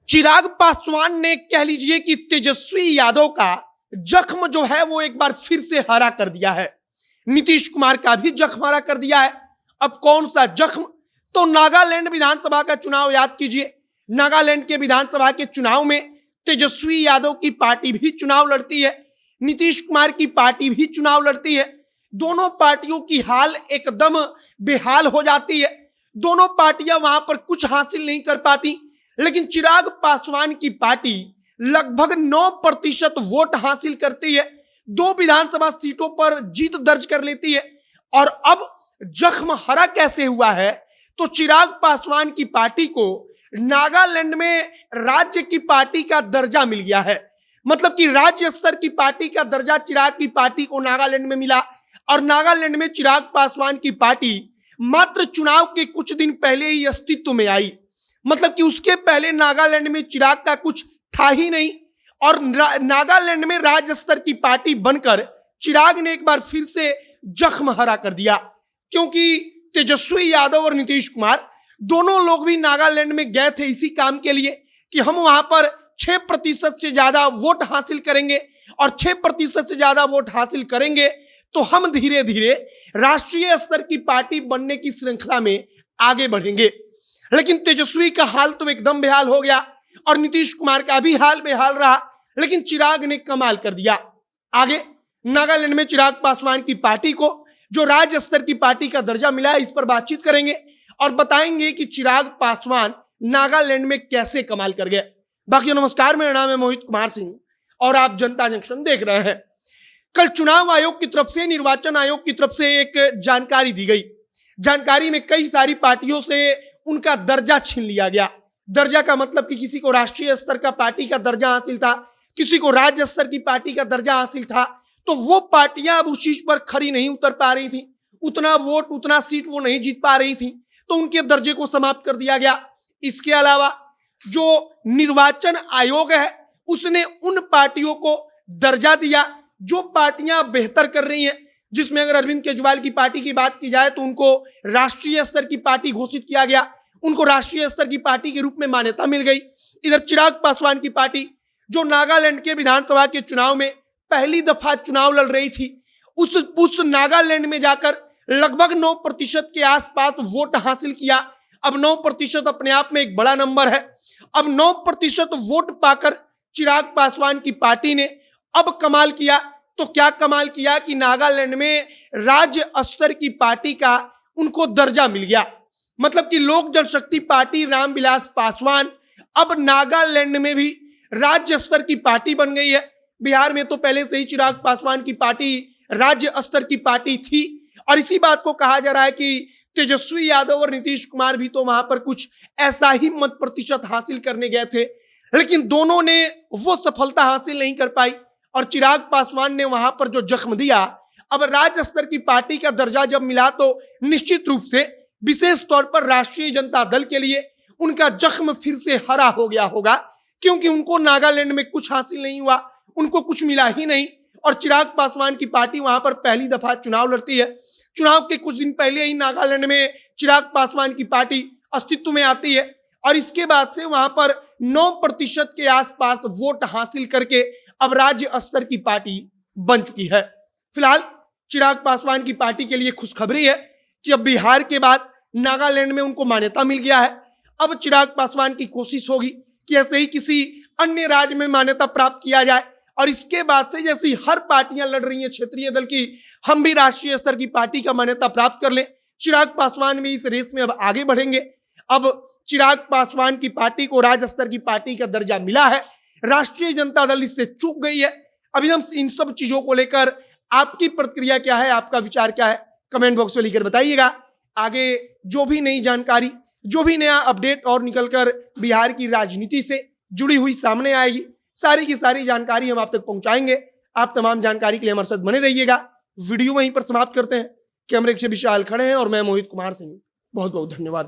चिराग पासवान ने कह लीजिए कि तेजस्वी यादव का जख्म जो है वो एक बार फिर से हरा कर दिया है। नीतीश कुमार का भी जख्म हरा कर दिया है। अब कौन सा जख्म? तो नागालैंड विधानसभा का चुनाव याद कीजिए। नागालैंड के विधानसभा के चुनाव में तेजस्वी यादव की पार्टी भी चुनाव लड़ती है, नीतीश कुमार की पार्टी भी चुनाव लड़ती है। दोनों पार्टियों की हाल एकदम बेहाल हो जाती है। दोनों पार्टियां वहां पर कुछ हासिल नहीं कर पाती, लेकिन चिराग पासवान की पार्टी लगभग 9% वोट हासिल करती है, 2 विधानसभा सीटों पर जीत दर्ज कर लेती है। और अब जख्म हरा कैसे हुआ है? तो चिराग पासवान की पार्टी को नागालैंड में राज्य की पार्टी का दर्जा मिल गया है। मतलब कि राज्य स्तर की पार्टी का दर्जा चिराग की पार्टी को नागालैंड में मिला। और नागालैंड में चिराग पासवान की पार्टी मात्र चुनाव के कुछ दिन पहले ही अस्तित्व में आई। मतलब कि उसके पहले नागालैंड में चिराग का कुछ था ही नहीं, और नागालैंड में राज्य स्तर की पार्टी बनकर चिराग ने एक बार फिर से जख्म हरा कर दिया। क्योंकि तेजस्वी यादव और नीतीश कुमार दोनों लोग भी नागालैंड में गए थे इसी काम के लिए कि हम वहां पर 6% से ज्यादा वोट हासिल करेंगे, और 6% से ज्यादा वोट हासिल करेंगे तो हम धीरे धीरे राष्ट्रीय स्तर की पार्टी बनने की श्रृंखला में आगे बढ़ेंगे। लेकिन तेजस्वी का हाल तो एकदम बेहाल हो गया और नीतीश कुमार का भी हाल बेहाल रहा, लेकिन चिराग ने कमाल कर दिया। आगे नागालैंड में चिराग पासवान की पार्टी को जो राज्य स्तर की पार्टी का दर्जा मिला है, इस पर बातचीत करेंगे और बताएंगे कि चिराग पासवान नागालैंड में कैसे कमाल कर गए। बाकी नमस्कार, मेरा नाम है मोहित कुमार सिंह और आप जनता जंक्शन देख रहे हैं। कल चुनाव आयोग की तरफ से, निर्वाचन आयोग की तरफ से एक जानकारी दी गई। जानकारी में कई सारी पार्टियों से उनका दर्जा छीन लिया गया। दर्जा का मतलब कि किसी को राष्ट्रीय स्तर का पार्टी का दर्जा हासिल था, किसी को राज्य स्तर की पार्टी का दर्जा हासिल था, तो वो पार्टियां अब उस चीज पर खरी नहीं उतर पा रही थी। उतना वोट, उतना सीट वो नहीं जीत पा रही थी, तो उनके दर्जे को समाप्त कर दिया गया। इसके अलावा जो निर्वाचन आयोग है उसने उन पार्टियों को दर्जा दिया जो पार्टियां बेहतर कर रही हैं, जिसमें अगर अरविंद केजरीवाल की पार्टी की बात की जाए तो उनको राष्ट्रीय स्तर की पार्टी घोषित किया गया, उनको राष्ट्रीय स्तर की पार्टी के रूप में मान्यता मिल गई। इधर चिराग पासवान की पार्टी जो नागालैंड के विधानसभा के चुनाव में पहली दफा चुनाव लड़ रही थी, उस नागालैंड में जाकर लगभग 9% के आसपास वोट हासिल किया। अब 9% अपने आप में एक बड़ा नंबर है। अब 9% वोट पाकर चिराग पासवान की पार्टी ने अब कमाल किया। तो क्या कमाल किया कि नागालैंड में राज्य स्तर की पार्टी का उनको दर्जा मिल गया। मतलब कि लोक जनशक्ति पार्टी रामविलास पासवान अब नागालैंड में भी राज्य स्तर की पार्टी बन गई है। बिहार में तो पहले से ही चिराग पासवान की पार्टी राज्य स्तर की पार्टी थी, और इसी बात को कहा जा रहा है कि तेजस्वी यादव और नीतीश कुमार भी तो वहां पर कुछ ऐसा ही मत प्रतिशत हासिल करने गए थे, लेकिन दोनों ने वो सफलता हासिल नहीं कर पाई। और चिराग पासवान ने वहां पर जो जख्म दिया, अब राज्य स्तर की पार्टी का दर्जा जब मिला तो निश्चित रूप से विशेष तौर पर राष्ट्रीय जनता दल के लिए उनका जख्म फिर से हरा हो गया होगा, क्योंकि उनको नागालैंड में कुछ हासिल नहीं हुआ, उनको कुछ मिला ही नहीं। और चिराग पासवान की पार्टी वहां पर पहली दफा चुनाव लड़ती है। चुनाव के कुछ दिन पहले ही नागालैंड में चिराग पासवान की पार्टी अस्तित्व में आती है, और इसके बाद से वहां पर 9% के आसपास वोट हासिल करके अब राज्य स्तर की पार्टी बन चुकी है। फिलहाल चिराग पासवान की पार्टी के लिए खुशखबरी है कि अब बिहार के बाद नागालैंड में उनको मान्यता मिल गया है। अब चिराग पासवान की कोशिश होगी कि ऐसे ही किसी अन्य राज्य में मान्यता प्राप्त किया जाए, और इसके बाद से जैसी हर पार्टियां लड़ रही हैं क्षेत्रीय दल की, हम भी राष्ट्रीय स्तर की पार्टी का मान्यता प्राप्त कर लें। चिराग पासवान भी इस रेस में अब आगे बढ़ेंगे। अब चिराग पासवान की पार्टी को राज्य स्तर की पार्टी का दर्जा मिला है, राष्ट्रीय जनता दल इससे चूक गई है। अभी हम इन सब चीजों को लेकर आपकी प्रतिक्रिया क्या है, आपका विचार क्या है, कमेंट बॉक्स में लिखकर बताइएगा। आगे जो भी नई जानकारी, जो भी नया अपडेट और निकलकर बिहार की राजनीति से जुड़ी हुई सामने आएगी, सारी की सारी जानकारी हम आप तक पहुंचाएंगे। आप तमाम जानकारी के लिए हमारे साथ बने रहिएगा। वीडियो वहीं पर समाप्त करते हैं। कैमरे से विशाल खड़े हैं और मैं मोहित कुमार सिंह। बहुत बहुत धन्यवाद।